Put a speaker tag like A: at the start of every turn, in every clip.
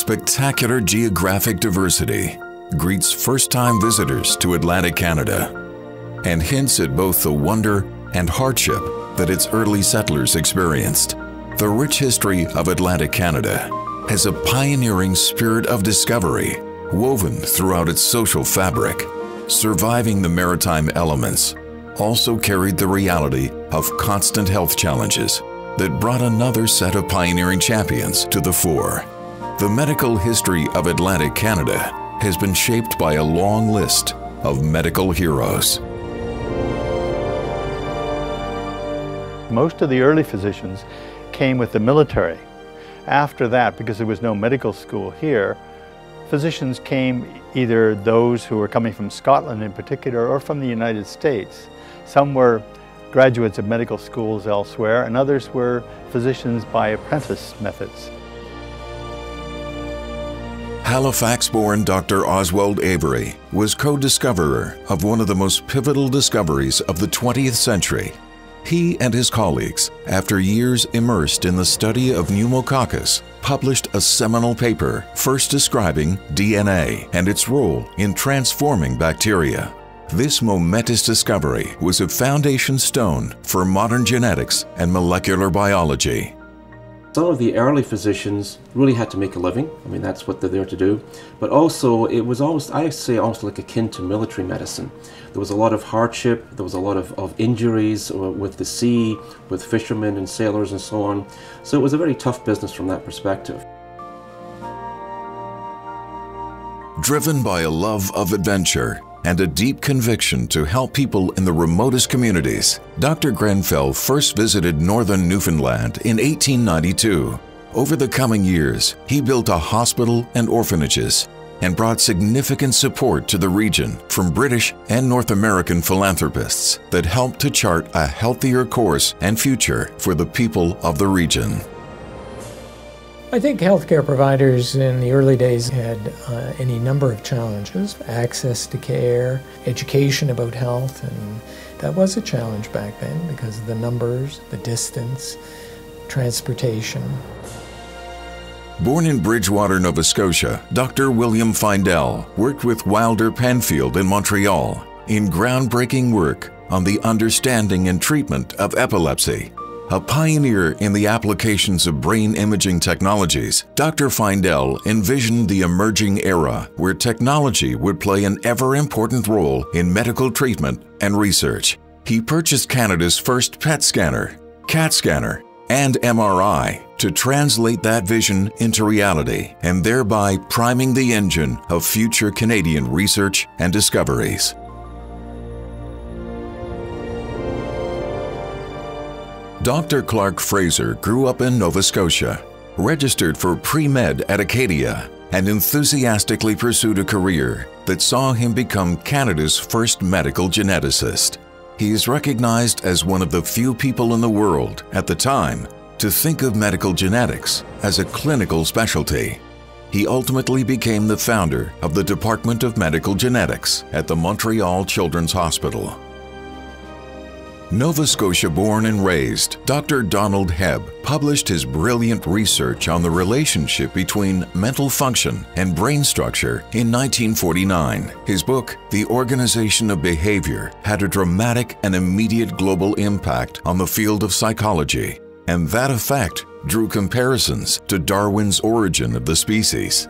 A: spectacular geographic diversity greets first-time visitors to Atlantic Canada and hints at both the wonder and hardship that its early settlers experienced. The rich history of Atlantic Canada has a pioneering spirit of discovery woven throughout its social fabric. Surviving the maritime elements also carried the reality of constant health challenges that brought another set of pioneering champions to the fore. The medical history of Atlantic Canada has been shaped by a long list of medical heroes.
B: Most of the early physicians came with the military. After that, because there was no medical school here, physicians came, either those who were coming from Scotland in particular or from the United States. Some were graduates of medical schools elsewhere, and others were physicians by apprentice methods.
A: Halifax-born Dr. Oswald Avery was co-discoverer of one of the most pivotal discoveries of the 20th century. He and his colleagues, after years immersed in the study of pneumococcus, published a seminal paper first describing DNA and its role in transforming bacteria. This momentous discovery was a foundation stone for modern genetics and molecular biology.
C: Some of the early physicians really had to make a living. I mean, that's what they're there to do. But also, it was almost, I say, almost like akin to military medicine. There was a lot of hardship, there was a lot of injuries with the sea, with fishermen and sailors and so on. So it was a very tough business from that perspective.
A: Driven by a love of adventure and a deep conviction to help people in the remotest communities, Dr. Grenfell first visited northern Newfoundland in 1892. Over the coming years, he built a hospital and orphanages and brought significant support to the region from British and North American philanthropists that helped to chart a healthier course and future for the people of the region.
D: I think healthcare providers in the early days had any number of challenges: access to care, education about health, and that was a challenge back then because of the numbers, the distance, transportation.
A: Born in Bridgewater, Nova Scotia, Dr. William Finedel worked with Wilder Penfield in Montreal in groundbreaking work on the understanding and treatment of epilepsy. A pioneer in the applications of brain imaging technologies, Dr. Finedel envisioned the emerging era where technology would play an ever-important role in medical treatment and research. He purchased Canada's first PET scanner, CAT scanner, and MRI to translate that vision into reality and thereby priming the engine of future Canadian research and discoveries. Dr. Clark Fraser grew up in Nova Scotia, registered for pre-med at Acadia, and enthusiastically pursued a career that saw him become Canada's first medical geneticist. He is recognized as one of the few people in the world at the time to think of medical genetics as a clinical specialty. He ultimately became the founder of the Department of Medical Genetics at the Montreal Children's Hospital. Nova Scotia born and raised, Dr. Donald Hebb published his brilliant research on the relationship between mental function and brain structure in 1949. His book, The Organization of Behavior, had a dramatic and immediate global impact on the field of psychology, and that effect drew comparisons to Darwin's Origin of the Species.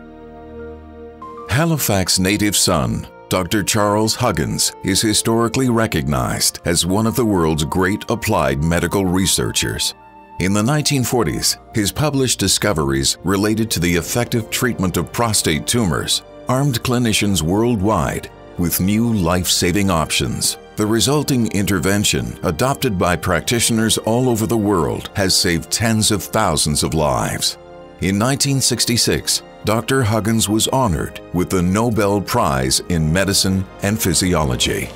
A: Halifax native son, Dr. Charles Huggins is historically recognized as one of the world's great applied medical researchers. In the 1940s, his published discoveries related to the effective treatment of prostate tumors armed clinicians worldwide with new life-saving options. The resulting intervention, adopted by practitioners all over the world, has saved tens of thousands of lives. In 1966, Dr. Huggins was honored with the Nobel Prize in Medicine and Physiology.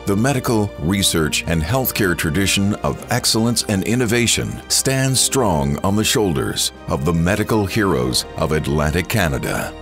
A: The medical, research, and healthcare tradition of excellence and innovation stands strong on the shoulders of the medical heroes of Atlantic Canada.